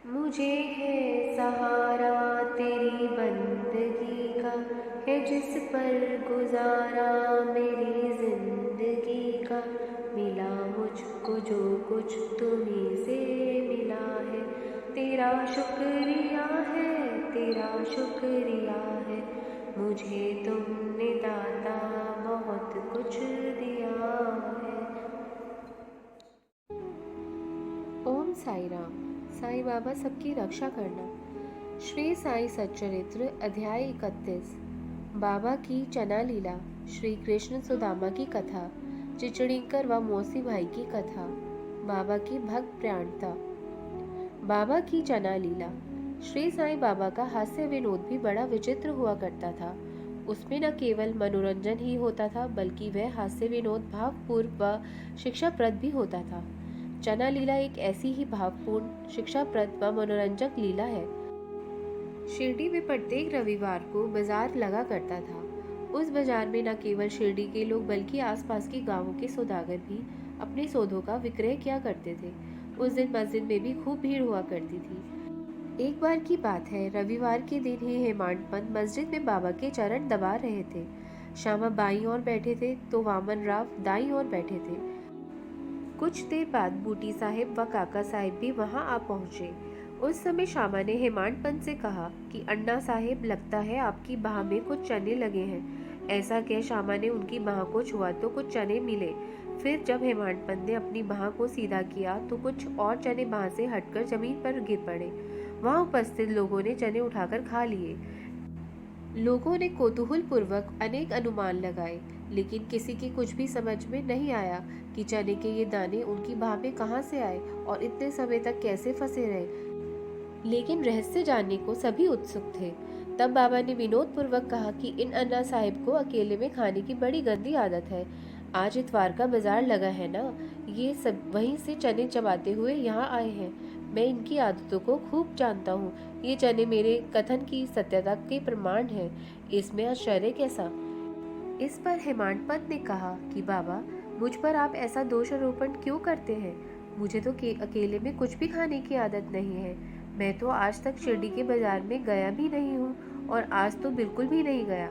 मुझे है सहारा तेरी बंदगी का, है जिस पर गुजारा मेरी जिंदगी का। मिला मुझको जो कुछ तुम्हीं से मिला है, तेरा शुक्रिया है, तेरा शुक्रिया है। मुझे तुमने दाता बहुत कुछ दिया है। ओम साई राम। साईं बाबा सबकी रक्षा करना। श्री साई सच्चरित्र अध्याय 31। बाबा की चना लीला। श्री कृष्ण सुदामा की कथा। चिचड़ीकर व मौसी भाई की कथा। बाबा की भक्त प्राणता। बाबा की चना लीला। श्री साईं बाबा का हास्य विनोद भी बड़ा विचित्र हुआ करता था। उसमें न केवल मनोरंजन ही होता था, बल्कि वह हास्य विनोद भावपूर्ण व शिक्षाप्रद भी होता था। चना लीला एक ऐसी ही भावपूर्ण, शिक्षाप्रद व मनोरंजक लीला है। शिरडी में प्रत्येक रविवार को बाजार लगा करता था। उस बाजार में न केवल शिरडी के लोग बल्कि आसपास के गांवों के सौदागर भी अपने सौदों का विक्रय किया करते थे। उस दिन मस्जिद में भी खूब भीड़ हुआ करती थी। एक बार की बात है, रविवार के दिन ही हेमांत पंत मस्जिद में बाबा के चरण दबा रहे थे। श्यामा बाईं ओर बैठे थे तो वामन राव दाईं ओर बैठे थे। कुछ देर बाद बूटी साहिब व काका साहिब भी वहां आ पहुंचे। उस समय श्यामा ने हेमांत पंत से कहा कि अन्ना साहिब, लगता है आपकी बाह में कुछ चने लगे हैं। ऐसा कह श्यामा ने उनकी बाह को छुआ तो कुछ चने मिले। फिर जब हेमांत पंत ने अपनी बाह को सीधा किया तो कुछ और चने बाह से हटकर जमीन पर गिर पड़े। वहां उपस्थित लोगों ने चने उठाकर खा लिए। लोगों ने कौतूहल पूर्वक अनेक अनुमान लगाए, लेकिन किसी की कुछ भी समझ में नहीं आया कि चने के ये दाने उनकी बाह में कहाँ से आए और इतने समय तक कैसे फंसे रहे। लेकिन रहस्य जानने को सभी उत्सुक थे। तब बाबा ने विनोद पूर्वक कहा कि इन अन्ना साहिब को अकेले में खाने की बड़ी गंदी आदत है। आज इतवार का बाजार लगा है ना, ये सब वहीं से चने चबाते हुए यहाँ आए हैं। मैं इनकी आदतों को खूब जानता हूँ। ये चने मेरे कथन की सत्यता के प्रमाण है। इसमें आश्चर्य कैसा। इस पर हेमांत पंत ने कहा कि बाबा, मुझ पर आप ऐसा दोष आरोपण क्यों करते हैं। मुझे तो अकेले में कुछ भी खाने की आदत नहीं है। मैं तो आज तक शिरडी के बाजार में गया भी नहीं हूँ और आज तो बिल्कुल भी नहीं गया।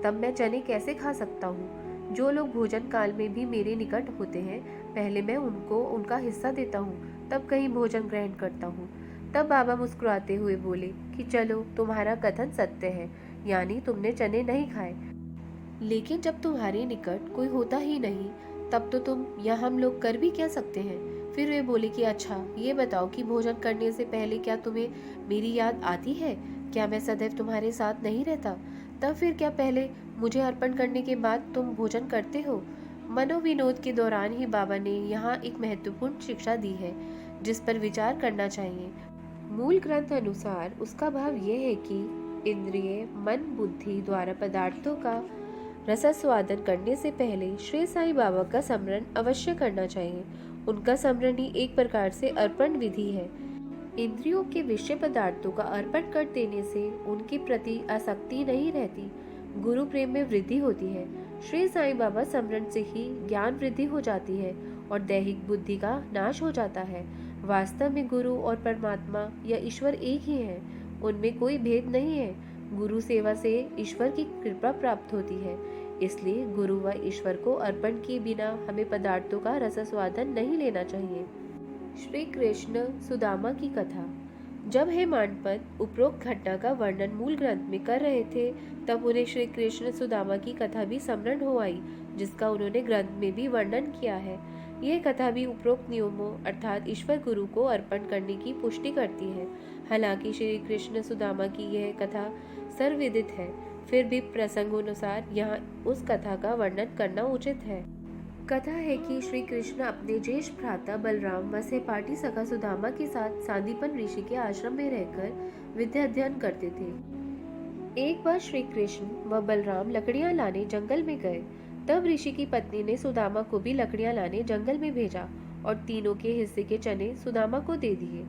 तब मैं चने कैसे खा सकता हूँ। जो लोग भोजन काल में भी मेरे निकट होते हैं, पहले मैं उनको उनका हिस्सा देता हूँ, तब कहीं भोजन ग्रहण करता हूँ। तब बाबा मुस्कुराते हुए बोले कि चलो, तुम्हारा कथन सत्य है, यानी तुमने चने नहीं खाए। लेकिन जब तुम्हारे निकट कोई होता ही नहीं, तब तो तुम या हम लोग कर भी क्या सकते हैं। फिर वे बोले कि अच्छा, ये बताओ कि भोजन करने से पहले क्या तुम्हें मेरी याद आती है। क्या मैं सदैव तुम्हारे साथ नहीं रहता। तब फिर क्या पहले मुझे अर्पण करने के बाद तुम भोजन करते हो। मनोविनोद के दौरान ही बाबा ने यहाँ एक महत्वपूर्ण शिक्षा दी है, जिस पर विचार करना चाहिए। मूल ग्रंथ अनुसार उसका भाव यह है कि इंद्रिय, मन, बुद्धि द्वारा पदार्थों का रसास्वादन करने से पहले श्री साईं बाबा का स्मरण अवश्य करना चाहिए। उनका स्मरण ही एक प्रकार से अर्पण विधि है। इंद्रियों के विषय पदार्थों का अर्पण कर देने से उनके प्रति आसक्ति नहीं रहती, गुरु प्रेम में वृद्धि होती है। श्री साईं बाबा स्मरण से ही ज्ञान वृद्धि हो जाती है और दैहिक बुद्धि का नाश हो जाता है। वास्तव में गुरु और परमात्मा या ईश्वर एक ही है, उनमें कोई भेद नहीं है। गुरु सेवा से ईश्वर की कृपा प्राप्त होती है। इसलिए गुरु व ईश्वर को अर्पण किए बिना हमें पदार्थों का रसास्वादन नहीं लेना चाहिए। श्री कृष्ण सुदामा की कथा। जब हेमांत पंत उपरोक्त घटना का वर्णन मूल ग्रंथ में कर रहे थे, तब उन्हें श्री कृष्ण सुदामा की कथा भी स्मरण हो आई, जिसका उन्होंने ग्रंथ में भी वर्णन किया है। यह कथा भी उपरोक्त नियमों अर्थात ईश्वर गुरु को अर्पण करने की पुष्टि करती है। हालांकि श्री कृष्ण सुदामा की यह कथा सर्वविदित है, फिर भी प्रसंगानुसार यहाँ उस कथा का वर्णन करना उचित है। कथा है कि श्री कृष्ण अपने ज्येष्ठ भ्राता बलराम व सहपाठी सखा सुदामा के साथ सांदीपन ऋषि के आश्रम में रहकर विद्या अध्ययन करते थे। एक बार श्री कृष्ण व बलराम लकड़ियां लाने जंगल में गए। तब ऋषि की पत्नी ने सुदामा को भी लकड़ियां लाने जंगल में भेजा और तीनों के हिस्से के चने सुदामा को दे दिए।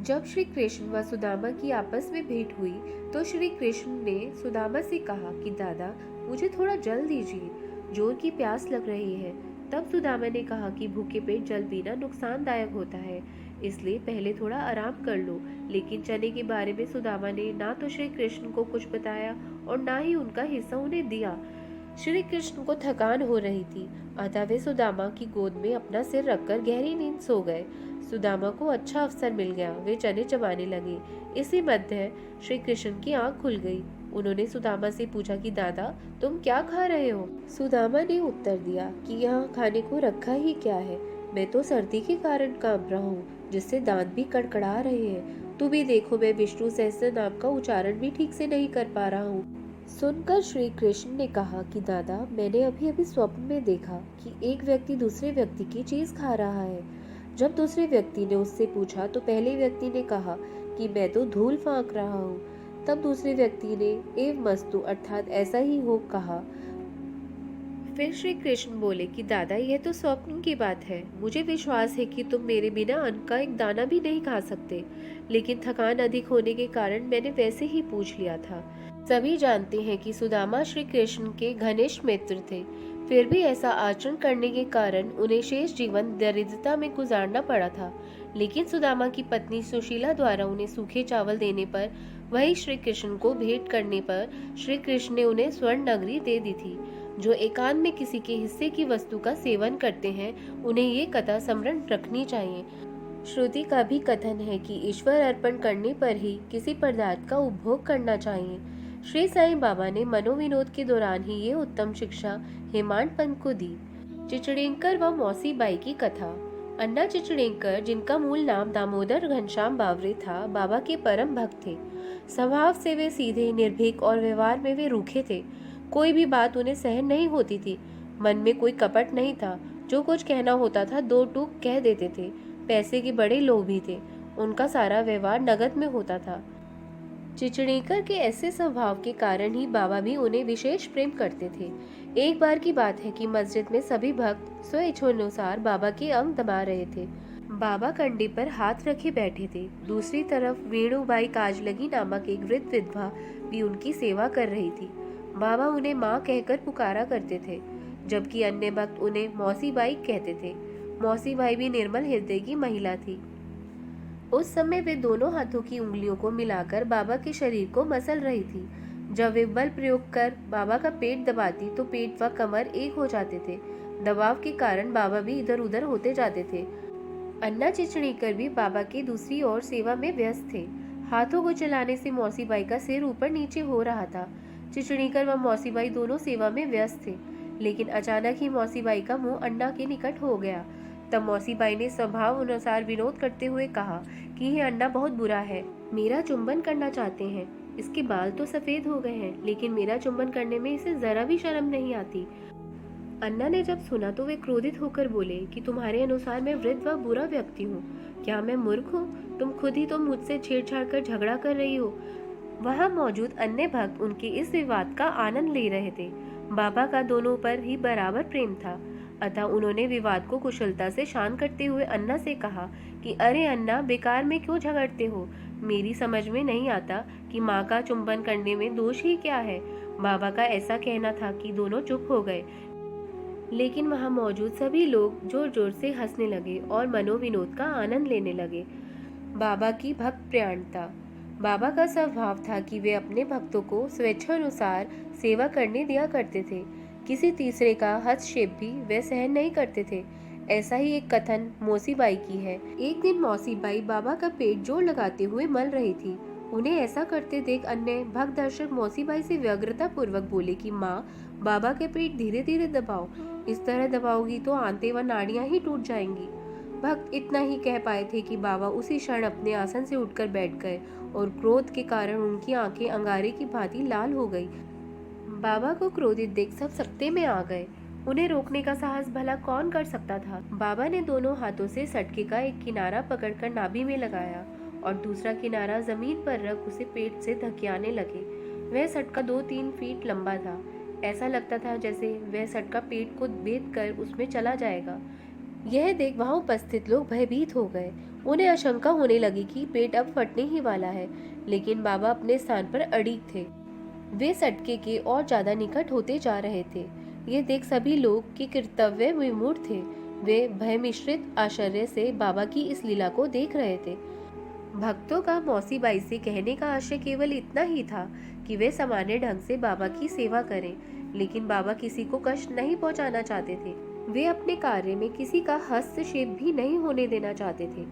जब श्री कृष्ण व सुदामा की आपस में भेंट हुई तो श्री कृष्ण ने सुदामा से कहा कि दादा, मुझे थोड़ा जल दीजिए, जोर की प्यास लग रही है। तब सुदामा ने कहा कि भूखे पेट जल पीना नुकसानदायक होता है, इसलिए पहले थोड़ा आराम कर लो। लेकिन चने के बारे में सुदामा ने ना तो श्री कृष्ण को कुछ बताया और ना ही उनका हिस्सा उन्हें दिया। श्री कृष्ण को थकान हो रही थी, अतः वे सुदामा की गोद में अपना सिर रखकर गहरी नींद सो गए। सुदामा को अच्छा अवसर मिल गया, वे चने चबाने लगे। इसी मध्य श्री कृष्ण की आंख खुल गई। उन्होंने सुदामा से पूछा कि दादा, तुम क्या खा रहे हो? सुदामा ने उत्तर दिया कि यहाँ खाने को रखा ही क्या है, मैं तो सर्दी के कारण कांप रहा हूँ, जिससे दांत भी कड़कड़ा रहे हैं। तू भी देखो, मैं विष्णु सहस्त्र नाम का उच्चारण भी ठीक से नहीं कर पा रहा हूँ। सुनकर श्री कृष्ण ने कहा कि दादा, मैंने अभी अभी स्वप्न में देखा कि एक व्यक्ति दूसरे व्यक्ति की चीज खा रहा है। जब दूसरे व्यक्ति ने उससे पूछा तो पहले व्यक्ति ने कहा कि मैं तो धूल फांक रहा हूँ। तब दूसरे व्यक्ति ने एव मस्तु अर्थात ऐसा ही हो कहा। फिर श्री कृष्ण बोले कि दादा, यह तो स्वप्न की बात है। मुझे विश्वास है कि तुम मेरे बिना अन्न का एक दाना भी नहीं खा सकते, लेकिन थकान अधिक होने के कारण मैंने वैसे ही पूछ लिया था। सभी जानते हैं कि सुदामा श्री कृष्ण के घनिष्ठ मित्र थे, फिर भी ऐसा आचरण करने के कारण उन्हें शेष जीवन दरिद्रता में गुजारना पड़ा था। लेकिन सुदामा की पत्नी सुशीला द्वारा उन्हें सूखे चावल देने पर, वही श्री कृष्ण को भेंट करने पर श्री कृष्ण ने उन्हें स्वर्ण नगरी दे दी थी। जो एकांत में किसी के हिस्से की वस्तु का सेवन करते हैं, उन्हें ये कथा स्मरण रखनी चाहिए। श्रुति का भी कथन है कि ईश्वर अर्पण करने पर ही किसी पदार्थ का उपभोग करना चाहिए। श्री साईं बाबा ने मनोविनोद के दौरान ही ये उत्तम शिक्षा हेमांड पंत को दी। चिचड़ेंकर व मौसी बाई की कथा। अन्ना चिचड़ेंकर, जिनका मूल नाम दामोदर घनश्याम बावरे था, बाबा के परम भक्त थे। स्वभाव से वे सीधे, निर्भीक और व्यवहार में वे रूखे थे। कोई भी बात उन्हें सहन नहीं होती थी। मन में कोई कपट नहीं था। जो कुछ कहना होता था दो टूक कह देते थे। पैसे के बड़े लोभी थे। उनका सारा व्यवहार नगद में होता था। चिचड़ेकर के ऐसे स्वभाव के कारण ही बाबा भी उन्हें विशेष प्रेम करते थे। एक बार की बात है कि मस्जिद में सभी भक्त स्वेच्छानुसार बाबा के अंग दबा रहे थे। बाबा कंडे पर हाथ रखे बैठे थे। दूसरी तरफ वेणुबाई काजलगी नामक एक वृद्ध विधवा भी उनकी सेवा कर रही थी। बाबा उन्हें माँ कहकर पुकारा करते थे, जबकि अन्य भक्त उन्हें मौसी बाई कहते थे। मौसी बाई भी निर्मल हृदय की महिला थी। उस समय वे दोनों हाथों की उंगलियों को मिलाकर बाबा के शरीर को मसल रही थी। जब वे बल प्रयोग कर बाबा का पेट दबाती तो पेट व कमर एक हो जाते थे। दबाव के कारण बाबा भी इधर उधर होते जाते थे। अन्ना चिचड़ीकर भी बाबा के दूसरी ओर सेवा में व्यस्त थे। हाथों को चलाने से मौसी बाई का सिर ऊपर नीचे हो रहा था। चिचड़ीकर व मौसी बाई दोनों सेवा में व्यस्त थे, लेकिन अचानक ही मौसी बाई का मुंह अन्ना के निकट हो गया। तब मौसी बाई ने स्वभाव अनुसार विरोध करते हुए कहा कि यह अन्ना बहुत बुरा है, मेरा चुंबन करना चाहते हैं। इसके बाल तो सफेद हो गए हैं, लेकिन मेरा चुंबन करने में इसे जरा भी शर्म नहीं आती। अन्ना ने जब सुना तो वे क्रोधित होकर बोले कि तुम्हारे अनुसार मैं वृद्ध व बुरा व्यक्ति हूँ। क्या मैं मूर्ख हूँ? तुम खुद ही तो मुझसे छेड़छाड़ कर झगड़ा कर रही हो। वहां मौजूद अन्य भक्त उनके इस विवाद का आनंद ले रहे थे। बाबा का दोनों पर ही बराबर प्रेम था, अतः उन्होंने विवाद को कुशलता से शांत करते हुए अन्ना से कहा कि अरे अन्ना, बेकार में क्यों झगड़ते हो? मेरी समझ में नहीं आता कि माँ का चुंबन करने में दोष ही क्या है। बाबा का ऐसा कहना था कि दोनों चुप हो गए, लेकिन वहां मौजूद सभी लोग जोर जोर से हंसने लगे और मनोविनोद का आनंद लेने लगे। बाबा की भक्त प्रयाणता। बाबा का स्वभाव था कि वे अपने भक्तों को स्वेच्छानुसार सेवा करने दिया करते थे। किसी तीसरे का हस्तक्षेप भी वे सहन नहीं करते थे। ऐसा ही एक कथन मौसी बाई की है। एक दिन मौसी बाई बाबा का पेट जोर लगाते हुए मल रही थी। उन्हें ऐसा करते देख अन्य भक्त दर्शक मौसी बाई से व्यग्रता पूर्वक बोले कि माँ, बाबा के पेट धीरे धीरे दबाओ, इस तरह दबाओगी तो आंतें व नाड़ियां ही टूट जाएंगी। भक्त इतना ही कह पाए थे कि बाबा उसी क्षण अपने आसन से उठकर बैठ गए और क्रोध के कारण उनकी आंखें अंगारे की भांति लाल हो गई। बाबा को क्रोधित देख सब सकते में आ गए। उन्हें रोकने का साहस भला कौन कर सकता था। बाबा ने दोनों हाथों से सटके का एक किनारा पकड़कर नाभि में लगाया और दूसरा किनारा जमीन पर रख उसे पेट से धकियाने लगे। वह सटका 2-3 फीट लंबा था। ऐसा लगता था जैसे वह सटका पेट को भेद कर उसमें चला जाएगा। यह देख वहां उपस्थित लोग भयभीत हो गए। उन्हें आशंका होने लगी कि पेट अब फटने ही वाला है, लेकिन बाबा अपने स्थान पर अड़िग थे। वे सटके के और ज्यादा निकट होते जा रहे थे। ये देख सभी लोग कि कर्तव्य विमूढ़ थे। वे भय मिश्रित आश्चर्य से बाबा की इस लीला को देख रहे थे। भक्तों का मौसी बाई से कहने का आशय केवल इतना ही था कि वे सामान्य ढंग से बाबा की सेवा करें, लेकिन बाबा किसी को कष्ट नहीं पहुंचाना चाहते थे। वे अपने कार्य में किसी का हस्तक्षेप भी नहीं होने देना चाहते थे।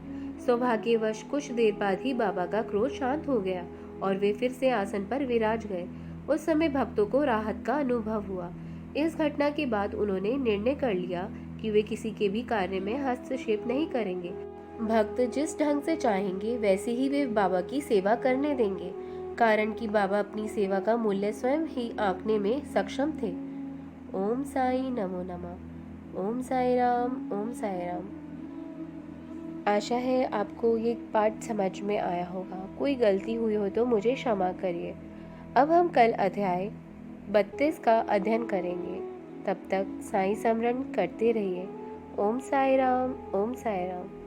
सौभाग्यवश कुछ देर बाद ही बाबा का क्रोध शांत हो गया और वे फिर से आसन पर विराज गए। उस समय भक्तों को राहत का अनुभव हुआ। इस घटना के बाद उन्होंने निर्णय कर लिया कि वे किसी के भी कार्य में हस्तक्षेप नहीं करेंगे। भक्त जिस ढंग से चाहेंगे वैसे ही वे बाबा की सेवा करने देंगे, कारण कि बाबा अपनी सेवा का मूल्य स्वयं ही आंकने में सक्षम थे। ओम साई नमो नमः। ओम साई राम। ओम साई राम। आशा है आपको ये पाठ समझ में आया होगा। कोई गलती हुई हो तो मुझे क्षमा करिए। अब हम कल अध्याय 32 का अध्ययन करेंगे। तब तक साईं स्मरण करते रहिए। ओम साई राम। ओम साई राम।